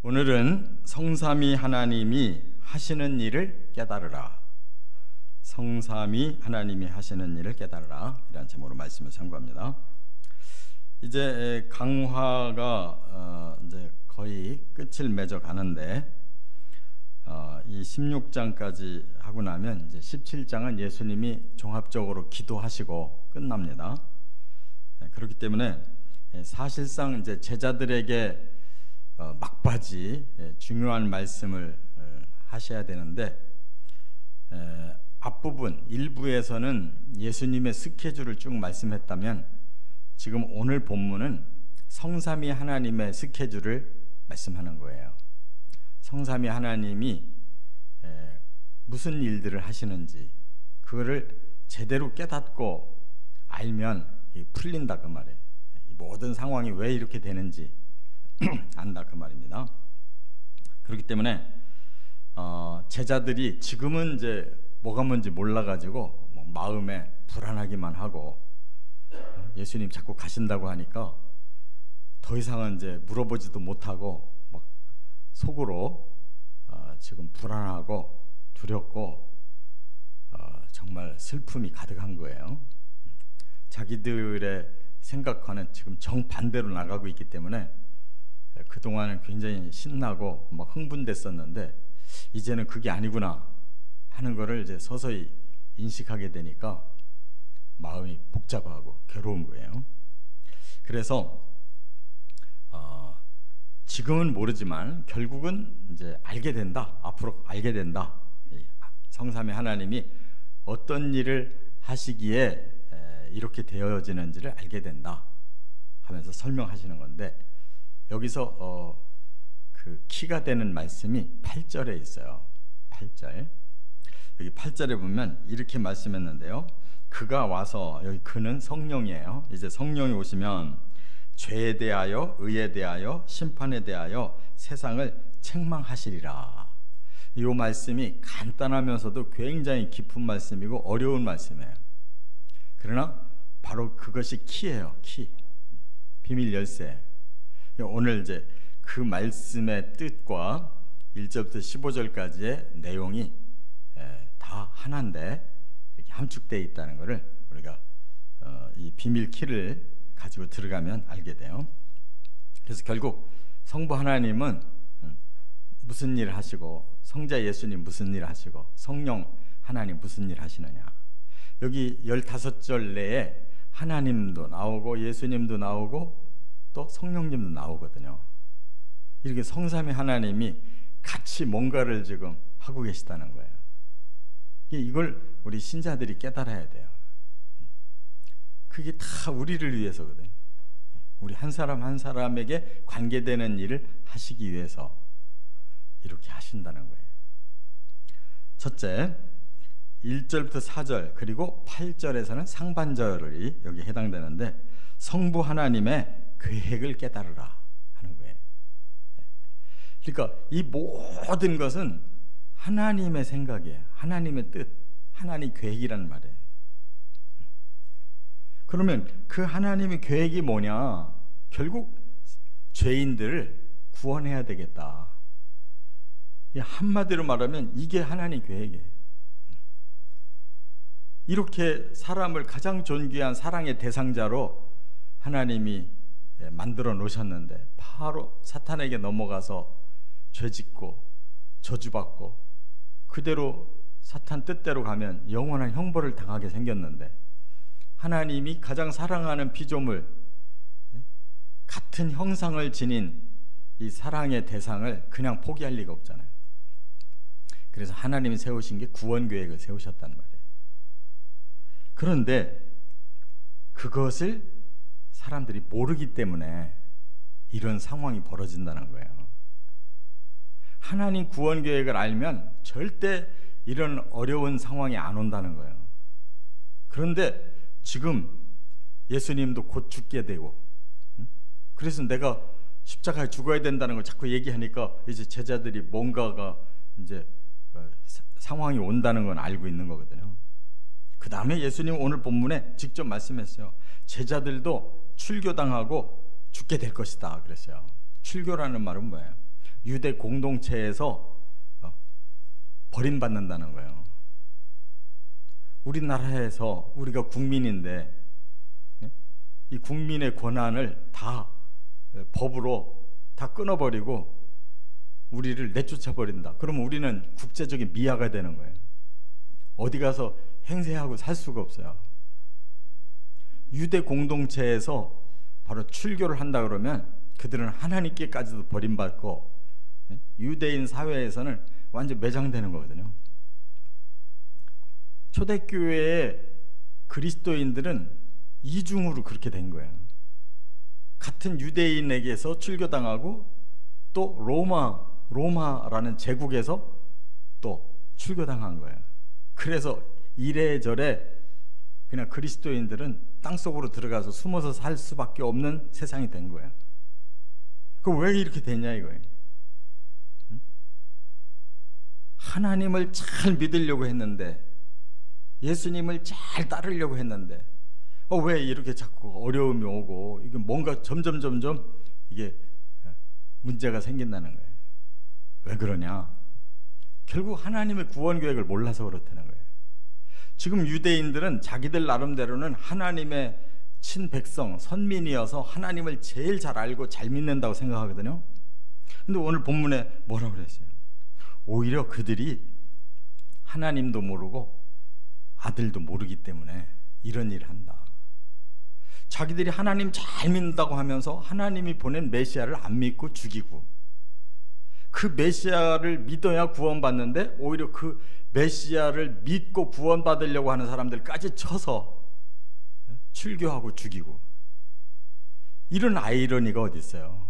오늘은 성삼위 하나님이 하시는 일을 깨달으라. 성삼위 하나님이 하시는 일을 깨달으라. 이런 제목으로 말씀을 선고합니다. 이제 강화가 이제 거의 끝을 맺어 가는데 이 16장까지 하고 나면 이제 17장은 예수님이 종합적으로 기도하시고 끝납니다. 그렇기 때문에 사실상 이제 제자들에게 막바지 중요한 말씀을 하셔야 되는데, 앞부분 일부에서는 예수님의 스케줄을 쭉 말씀했다면 지금 오늘 본문은 성삼위 하나님의 스케줄을 말씀하는 거예요. 성삼위 하나님이 무슨 일들을 하시는지 그거를 제대로 깨닫고 알면 풀린다 그 말이에요. 모든 상황이 왜 이렇게 되는지 안다 그 말입니다. 그렇기 때문에 제자들이 지금은 이제 뭐가 뭔지 몰라가지고 마음에 불안하기만 하고 예수님 자꾸 가신다고 하니까 더 이상은 이제 물어보지도 못하고 막 속으로 지금 불안하고 두렵고 정말 슬픔이 가득한 거예요. 자기들의 생각과는 지금 정반대로 나가고 있기 때문에 그동안은 굉장히 신나고 막 흥분됐었는데 이제는 그게 아니구나 하는 거를 이제 서서히 인식하게 되니까 마음이 복잡하고 괴로운 거예요. 그래서 지금은 모르지만 결국은 이제 알게 된다. 앞으로 알게 된다. 성삼위 하나님이 어떤 일을 하시기에 이렇게 되어지는지를 알게 된다 하면서 설명하시는 건데, 여기서 그 키가 되는 말씀이 8절에 있어요. 8절. 여기 8절에 보면 이렇게 말씀했는데요. 그가 와서, 여기 그는 성령이에요. 이제 성령이 오시면 죄에 대하여, 의에 대하여, 심판에 대하여 세상을 책망하시리라. 이 말씀이 간단하면서도 굉장히 깊은 말씀이고 어려운 말씀이에요. 그러나 바로 그것이 키예요. 키. 비밀 열쇠. 오늘 이제 그 말씀의 뜻과 1절부터 15절까지의 내용이 다 하나인데 이렇게 함축되어 있다는 것을 우리가 이 비밀 키를 가지고 들어가면 알게 돼요. 그래서 결국 성부 하나님은 무슨 일을 하시고, 성자 예수님 무슨 일을 하시고, 성령 하나님 무슨 일을 하시느냐. 여기 15절 내에 하나님도 나오고 예수님도 나오고 또 성령님도 나오거든요. 이렇게 성삼위 하나님이 같이 뭔가를 지금 하고 계시다는 거예요. 이걸 우리 신자들이 깨달아야 돼요. 그게 다 우리를 위해서거든요. 우리 한 사람 한 사람에게 관계되는 일을 하시기 위해서 이렇게 하신다는 거예요. 첫째, 1절부터 4절 그리고 8절에서는 상반절이 여기 해당되는데, 성부 하나님의 계획을 깨달으라 하는 거예요. 그러니까 이 모든 것은 하나님의 생각이에요. 하나님의 뜻, 하나님 계획이라는 말이에요. 그러면 그 하나님의 계획이 뭐냐? 결국 죄인들을 구원해야 되겠다. 한마디로 말하면 이게 하나님 계획이에요. 이렇게 사람을 가장 존귀한 사랑의 대상자로 하나님이 만들어 놓으셨는데 바로 사탄에게 넘어가서 죄짓고 저주받고 그대로 사탄 뜻대로 가면 영원한 형벌을 당하게 생겼는데, 하나님이 가장 사랑하는 피조물, 같은 형상을 지닌 이 사랑의 대상을 그냥 포기할 리가 없잖아요. 그래서 하나님이 세우신 게 구원 계획을 세우셨단 말이에요. 그런데 그것을 사람들이 모르기 때문에 이런 상황이 벌어진다는 거예요. 하나님 구원 계획을 알면 절대 이런 어려운 상황이 안 온다는 거예요. 그런데 지금 예수님도 곧 죽게 되고, 그래서 내가 십자가에 죽어야 된다는 걸 자꾸 얘기하니까 이제 제자들이 뭔가가 이제 상황이 온다는 건 알고 있는 거거든요. 그 다음에 예수님 오늘 본문에 직접 말씀했어요. 제자들도 출교당하고 죽게 될 것이다 그랬어요. 출교라는 말은 뭐예요? 유대 공동체에서 버림받는다는 거예요. 우리나라에서 우리가 국민인데 이 국민의 권한을 다 법으로 다 끊어버리고 우리를 내쫓아 버린다. 그러면 우리는 국제적인 미아가 되는 거예요. 어디 가서 행세하고 살 수가 없어요. 유대 공동체에서 바로 출교를 한다 그러면 그들은 하나님께까지도 버림받고 유대인 사회에서는 완전 매장되는 거거든요. 초대교회의 그리스도인들은 이중으로 그렇게 된 거예요. 같은 유대인에게서 출교당하고 또 로마라는 제국에서 또 출교당한 거예요. 그래서 이래저래 그냥 그리스도인들은 땅속으로 들어가서 숨어서 살 수밖에 없는 세상이 된 거예요. 그 왜 이렇게 됐냐 이거예요. 하나님을 잘 믿으려고 했는데, 예수님을 잘 따르려고 했는데 왜 이렇게 자꾸 어려움이 오고 이게 뭔가 점점 이게 문제가 생긴다는 거예요. 왜 그러냐? 결국 하나님의 구원 계획을 몰라서 그렇다는 거예요. 지금 유대인들은 자기들 나름대로는 하나님의 친백성, 선민이어서 하나님을 제일 잘 알고 잘 믿는다고 생각하거든요. 근데 오늘 본문에 뭐라고 그랬어요? 오히려 그들이 하나님도 모르고 아들도 모르기 때문에 이런 일을 한다. 자기들이 하나님 잘 믿는다고 하면서 하나님이 보낸 메시아를 안 믿고 죽이고, 그 메시아를 믿어야 구원받는데 오히려 그 메시아를 믿고 구원받으려고 하는 사람들까지 쳐서 출교하고 죽이고, 이런 아이러니가 어디 있어요?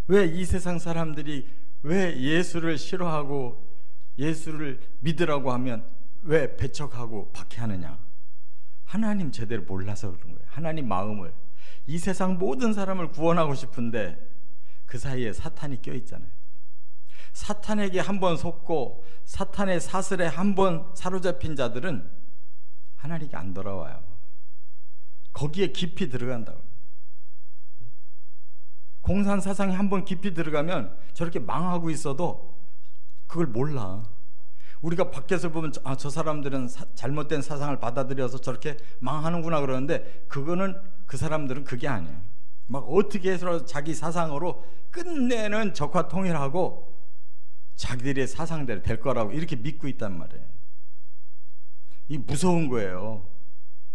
왜 이 세상 사람들이 왜 예수를 싫어하고 예수를 믿으라고 하면 왜 배척하고 박해하느냐? 하나님 제대로 몰라서 그런 거예요. 하나님 마음을. 이 세상 모든 사람을 구원하고 싶은데 그 사이에 사탄이 껴있잖아요. 사탄에게 한번 속고 사탄의 사슬에 한번 사로잡힌 자들은 하나님께 안 돌아와요. 거기에 깊이 들어간다고. 공산 사상에 한번 깊이 들어가면 저렇게 망하고 있어도 그걸 몰라. 우리가 밖에서 보면 저 사람들은 잘못된 사상을 받아들여서 저렇게 망하는구나 그러는데, 그거는 그 사람들은 그게 아니에요. 막 어떻게 해서 자기 사상으로 끝내는 적화 통일하고 자기들의 사상대로 될 거라고 이렇게 믿고 있단 말이에요. 이 무서운 거예요.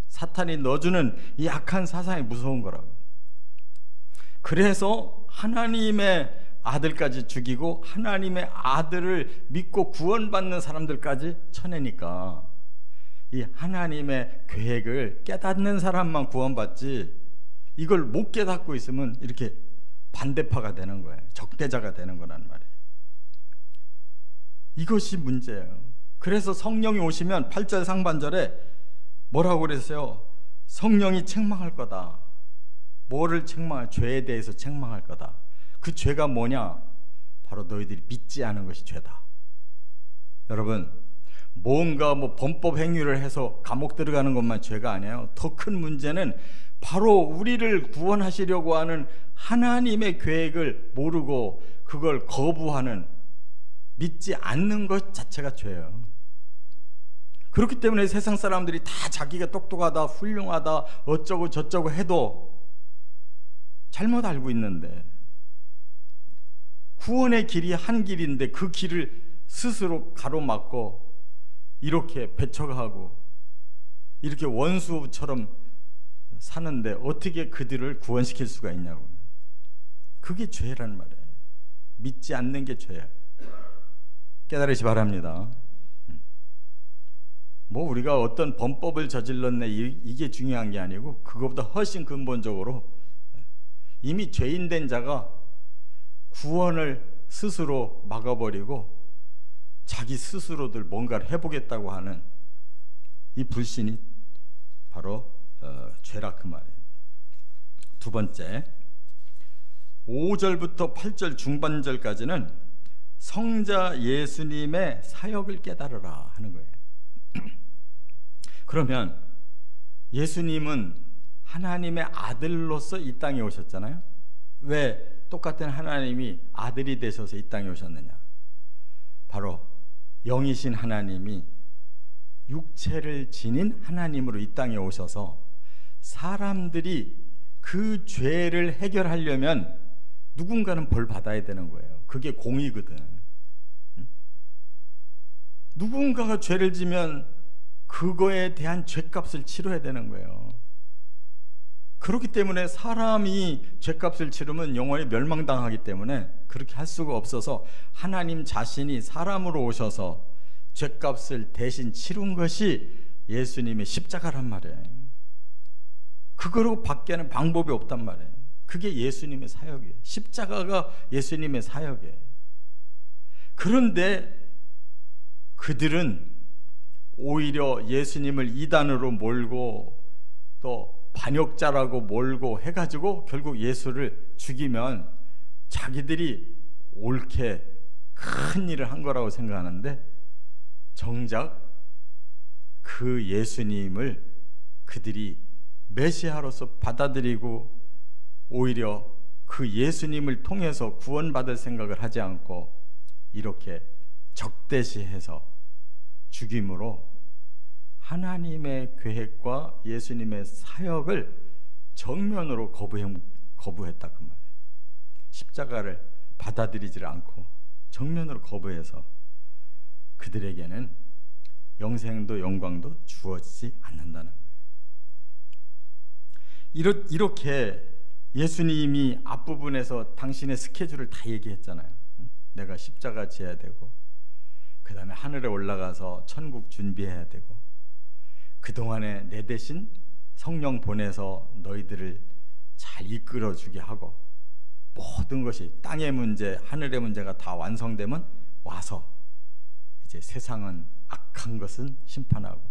사탄이 넣어주는 이 악한 사상이 무서운 거라고. 그래서 하나님의 아들까지 죽이고 하나님의 아들을 믿고 구원받는 사람들까지 쳐내니까 이 하나님의 계획을 깨닫는 사람만 구원받지, 이걸 못 깨닫고 있으면 이렇게 반대파가 되는 거예요. 적대자가 되는 거란 말이에요. 이것이 문제예요. 그래서 성령이 오시면 8절 상반절에 뭐라고 그랬어요? 성령이 책망할 거다. 뭐를 책망할? 죄에 대해서 책망할 거다. 그 죄가 뭐냐? 바로 너희들이 믿지 않은 것이 죄다. 여러분, 뭔가 범법 행위를 해서 감옥 들어가는 것만 죄가 아니에요. 더 큰 문제는 바로 우리를 구원하시려고 하는 하나님의 계획을 모르고 그걸 거부하는, 믿지 않는 것 자체가 죄예요. 그렇기 때문에 세상 사람들이 다 자기가 똑똑하다, 훌륭하다, 어쩌고 저쩌고 해도 잘못 알고 있는데, 구원의 길이 한 길인데 그 길을 스스로 가로막고 이렇게 배척하고 이렇게 원수처럼 사는데 어떻게 그들을 구원시킬 수가 있냐고. 그게 죄란 말이에요. 믿지 않는 게 죄예요. 깨달으시 바랍니다. 우리가 어떤 범법을 저질렀네 이게 중요한 게 아니고, 그것보다 훨씬 근본적으로 이미 죄인된 자가 구원을 스스로 막아버리고 자기 스스로들 뭔가를 해보겠다고 하는 이 불신이 바로 죄라 그 말이에요. 두 번째, 5절부터 8절 중반절까지는 성자 예수님의 사역을 깨달으라 하는 거예요. 그러면 예수님은 하나님의 아들로서 이 땅에 오셨잖아요. 왜 똑같은 하나님이 아들이 되셔서 이 땅에 오셨느냐? 바로 영이신 하나님이 육체를 지닌 하나님으로 이 땅에 오셔서 사람들이 그 죄를 해결하려면 누군가는 벌 받아야 되는 거예요. 그게 공의거든. 누군가가 죄를 지면 그거에 대한 죄값을 치러야 되는 거예요. 그렇기 때문에 사람이 죄값을 치르면 영원히 멸망당하기 때문에 그렇게 할 수가 없어서 하나님 자신이 사람으로 오셔서 죄값을 대신 치른 것이 예수님의 십자가란 말이에요. 그거로 밖에는 방법이 없단 말이에요. 그게 예수님의 사역이에요. 십자가가 예수님의 사역이에요. 그런데 그들은 오히려 예수님을 이단으로 몰고 또 반역자라고 몰고 해가지고 결국 예수를 죽이면 자기들이 옳게 큰 일을 한 거라고 생각하는데, 정작 그 예수님을 그들이 메시아로서 받아들이고 오히려 그 예수님을 통해서 구원받을 생각을 하지 않고 이렇게 적대시해서 죽임으로 하나님의 계획과 예수님의 사역을 정면으로 거부했다 그 말이에요. 십자가를 받아들이지 않고 정면으로 거부해서 그들에게는 영생도 영광도 주어지지 않는다는 거예요. 이렇게 예수님이 앞부분에서 당신의 스케줄을 다 얘기했잖아요. 내가 십자가 지어야 되고, 그 다음에 하늘에 올라가서 천국 준비해야 되고, 그동안에 내 대신 성령 보내서 너희들을 잘 이끌어주게 하고, 모든 것이 땅의 문제, 하늘의 문제가 다 완성되면 와서 이제 세상은 악한 것은 심판하고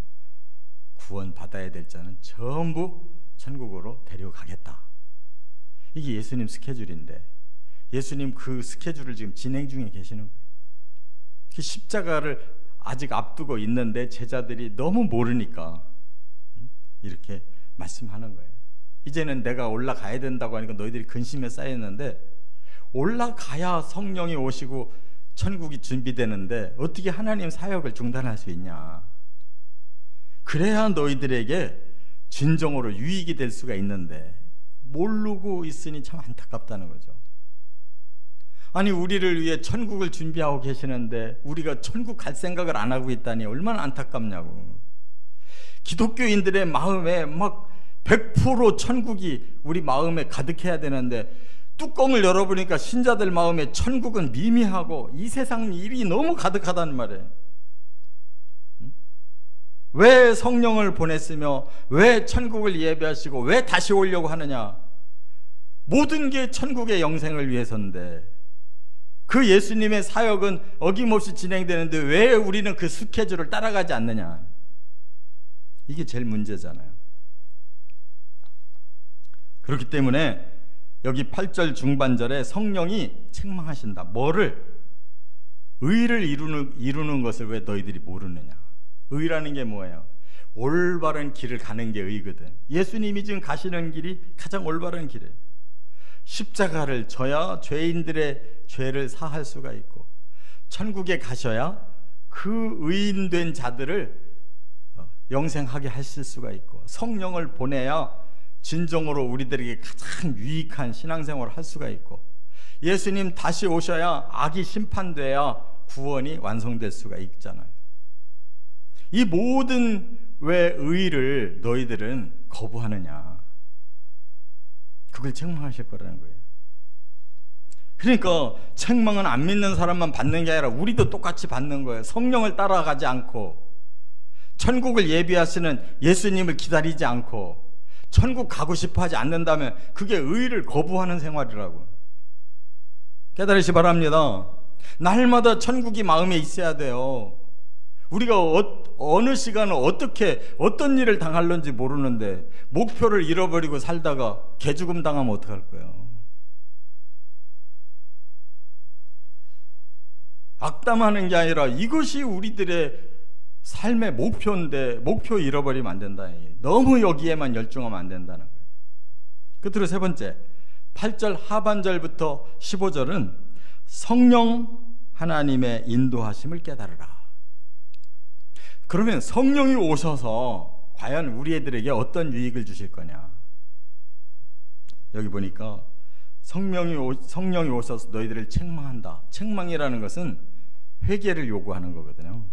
구원받아야 될 자는 전부 천국으로 데려가겠다. 이게 예수님 스케줄인데, 예수님 그 스케줄을 지금 진행 중에 계시는 거예요. 그 십자가를 아직 앞두고 있는데 제자들이 너무 모르니까 이렇게 말씀하는 거예요. 이제는 내가 올라가야 된다고 하니까 너희들이 근심에 쌓였는데, 올라가야 성령이 오시고 천국이 준비되는데 어떻게 하나님 사역을 중단할 수 있냐. 그래야 너희들에게 진정으로 유익이 될 수가 있는데 모르고 있으니 참 안타깝다는 거죠. 아니, 우리를 위해 천국을 준비하고 계시는데 우리가 천국 갈 생각을 안 하고 있다니 얼마나 안타깝냐고. 기독교인들의 마음에 막 100% 천국이 우리 마음에 가득해야 되는데 뚜껑을 열어보니까 신자들 마음에 천국은 미미하고 이 세상 일이 너무 가득하다는 말이에요. 왜 성령을 보냈으며 왜 천국을 예배하시고 왜 다시 오려고 하느냐. 모든 게 천국의 영생을 위해서인데 그 예수님의 사역은 어김없이 진행되는데 왜 우리는 그 스케줄을 따라가지 않느냐. 이게 제일 문제잖아요. 그렇기 때문에 여기 8절 중반절에 성령이 책망하신다. 뭐를? 의를 이루는 것을 왜 너희들이 모르느냐. 의라는 게 뭐예요? 올바른 길을 가는 게 의거든. 예수님이 지금 가시는 길이 가장 올바른 길이에요. 십자가를 져야 죄인들의 죄를 사할 수가 있고, 천국에 가셔야 그 의인된 자들을 영생하게 하실 수가 있고, 성령을 보내야 진정으로 우리들에게 가장 유익한 신앙생활을 할 수가 있고, 예수님 다시 오셔야 악이 심판돼야 구원이 완성될 수가 있잖아요. 이 모든 왜 의를 너희들은 거부하느냐. 그걸 책망하실 거라는 거예요. 그러니까 책망은 안 믿는 사람만 받는 게 아니라 우리도 똑같이 받는 거예요. 성령을 따라가지 않고, 천국을 예비하시는 예수님을 기다리지 않고, 천국 가고 싶어 하지 않는다면 그게 의를 거부하는 생활이라고. 깨달으시 바랍니다. 날마다 천국이 마음에 있어야 돼요. 우리가 어느 시간에 어떤 일을 당할는지 모르는데 목표를 잃어버리고 살다가 개죽음 당하면 어떡할 거예요. 악담하는 게 아니라 이것이 우리들의 삶의 목표인데 목표 잃어버리면 안 된다. 너무 여기에만 열중하면 안 된다는 거예요. 끝으로 세 번째, 8절 하반절부터 15절은 성령 하나님의 인도하심을 깨달으라. 그러면 성령이 오셔서 과연 우리 애들에게 어떤 유익을 주실 거냐? 여기 보니까 성령이 오셔서 너희들을 책망한다. 책망이라는 것은 회개를 요구하는 거거든요.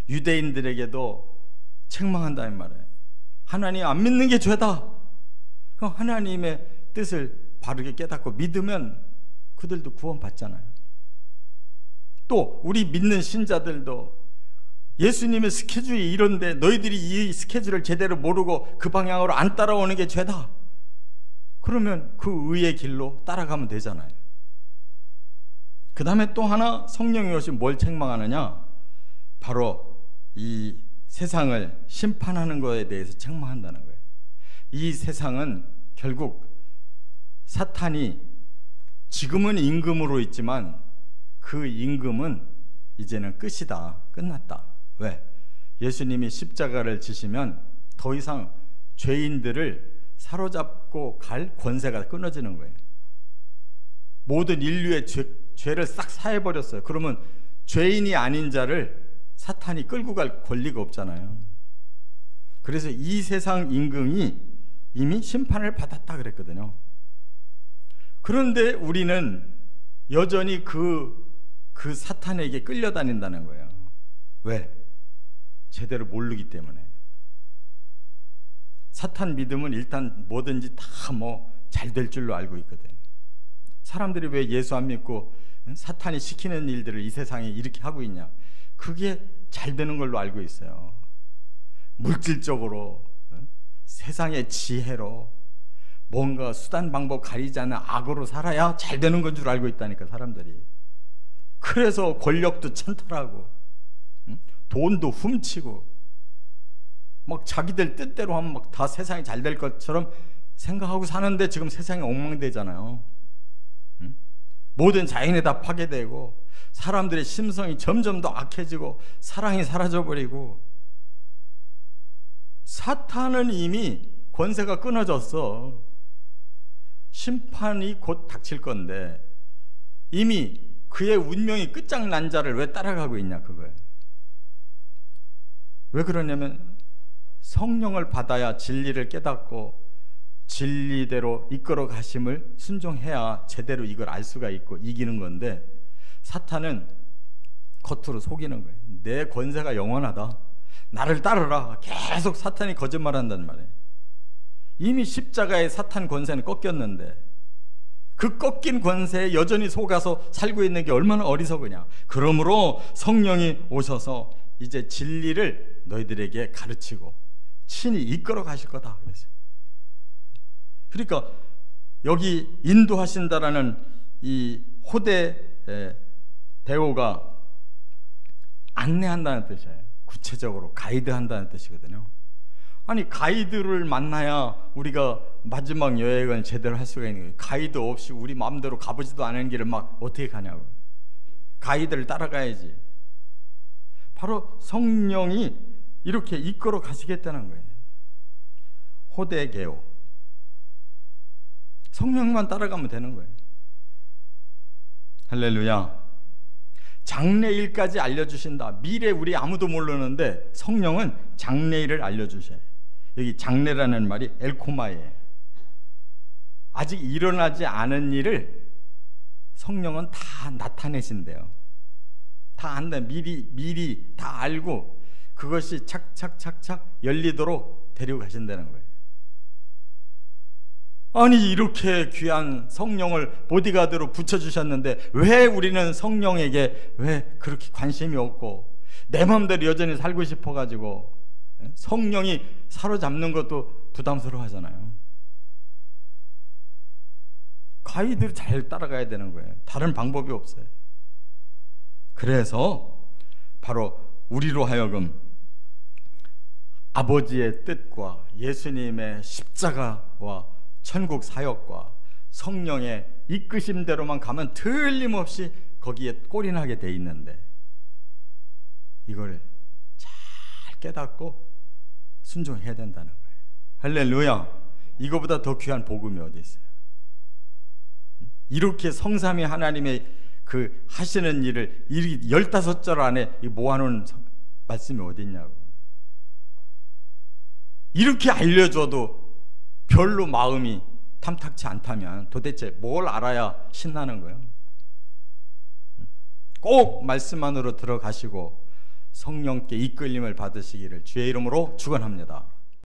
유대인들에게도 책망한다는 말이에요. 하나님 안 믿는 게 죄다. 그럼 하나님의 뜻을 바르게 깨닫고 믿으면 그들도 구원받잖아요. 또 우리 믿는 신자들도 예수님의 스케줄이 이런데 너희들이 이 스케줄을 제대로 모르고 그 방향으로 안 따라오는 게 죄다. 그러면 그 의의 길로 따라가면 되잖아요. 그 다음에 또 하나 성령이 오시면 뭘 책망하느냐? 바로 이 세상을 심판하는 것에 대해서 책망한다는 거예요. 이 세상은 결국 사탄이 지금은 임금으로 있지만 그 임금은 이제는 끝이다. 끝났다. 왜? 예수님이 십자가를 지시면 더 이상 죄인들을 사로잡고 갈 권세가 끊어지는 거예요. 모든 인류의 죄를 싹 사해버렸어요. 그러면 죄인이 아닌 자를 사탄이 끌고 갈 권리가 없잖아요. 그래서 이 세상 임금이 이미 심판을 받았다 그랬거든요. 그런데 우리는 여전히 그 사탄에게 끌려다닌다는 거예요. 왜? 제대로 모르기 때문에. 사탄 믿음은 일단 뭐든지 다 잘 될 줄로 알고 있거든. 사람들이 왜 예수 안 믿고 사탄이 시키는 일들을 이 세상에 이렇게 하고 있냐? 그게 잘 되는 걸로 알고 있어요. 물질적으로, 세상의 지혜로, 뭔가 수단 방법 가리지 않는 악으로 살아야 잘 되는 건 줄 알고 있다니까, 사람들이. 그래서 권력도 찬탈하고 돈도 훔치고 막 자기들 뜻대로 하면 막 다 세상이 잘 될 것처럼 생각하고 사는데 지금 세상이 엉망되잖아요. 모든 자연이 다 파괴되고 사람들의 심성이 점점 더 악해지고 사랑이 사라져버리고. 사탄은 이미 권세가 끊어졌어. 심판이 곧 닥칠 건데 이미 그의 운명이 끝장난 자를 왜 따라가고 있냐, 그거예요. 왜 그러냐면 성령을 받아야 진리를 깨닫고 진리대로 이끌어 가심을 순종해야 제대로 이걸 알 수가 있고 이기는 건데, 사탄은 겉으로 속이는 거예요. 내 권세가 영원하다, 나를 따르라. 계속 사탄이 거짓말한단 말이에요. 이미 십자가의 사탄 권세는 꺾였는데 그 꺾인 권세에 여전히 속아서 살고 있는 게 얼마나 어리석으냐. 그러므로 성령이 오셔서 이제 진리를 너희들에게 가르치고 친히 이끌어 가실 거다 그랬어요. 그러니까 여기 인도하신다라는 이 호대 대오가 안내한다는 뜻이에요. 구체적으로 가이드한다는 뜻이거든요. 아니, 가이드를 만나야 우리가 마지막 여행을 제대로 할 수가 있는 거예요. 가이드 없이 우리 마음대로 가보지도 않은 길을 막 어떻게 가냐고. 가이드를 따라가야지. 바로 성령이 이렇게 이끌어 가시겠다는 거예요. 호대개오. 성령만 따라가면 되는 거예요. 할렐루야. 장래일까지 알려주신다. 미래 우리 아무도 모르는데 성령은 장래일을 알려주셔요. 여기 장래라는 말이 엘코마예요. 아직 일어나지 않은 일을 성령은 다 나타내신대요. 다 안다. 미리 다 알고 그것이 착착착착 열리도록 데리고 가신다는 거예요. 아니, 이렇게 귀한 성령을 보디가드로 붙여주셨는데 왜 우리는 성령에게 왜 그렇게 관심이 없고 내 마음대로 여전히 살고 싶어가지고 성령이 사로잡는 것도 부담스러워 하잖아요. 가이드를 잘 따라가야 되는 거예요. 다른 방법이 없어요. 그래서 바로 우리로 하여금 아버지의 뜻과 예수님의 십자가와 천국 사역과 성령의 이끄심대로만 가면 틀림없이 거기에 꼴인하게 돼 있는데, 이걸 잘 깨닫고 순종해야 된다는 거예요. 할렐루야. 이거보다 더 귀한 복음이 어디 있어요? 그래서 성령이 오셔서 이제 진리를 너희들에게 가르치고 친히 이끌어 가실 거다. 이렇게 성삼위 하나님의 그 하시는 일을 15절 안에 모아놓은 말씀이 어디 있냐고. 이렇게 알려줘도 별로 마음이 탐탁치 않다면 도대체 뭘 알아야 신나는 거예요? 꼭 말씀 안으로 들어가시고 성령께 이끌림을 받으시기를 주의 이름으로 축원합니다.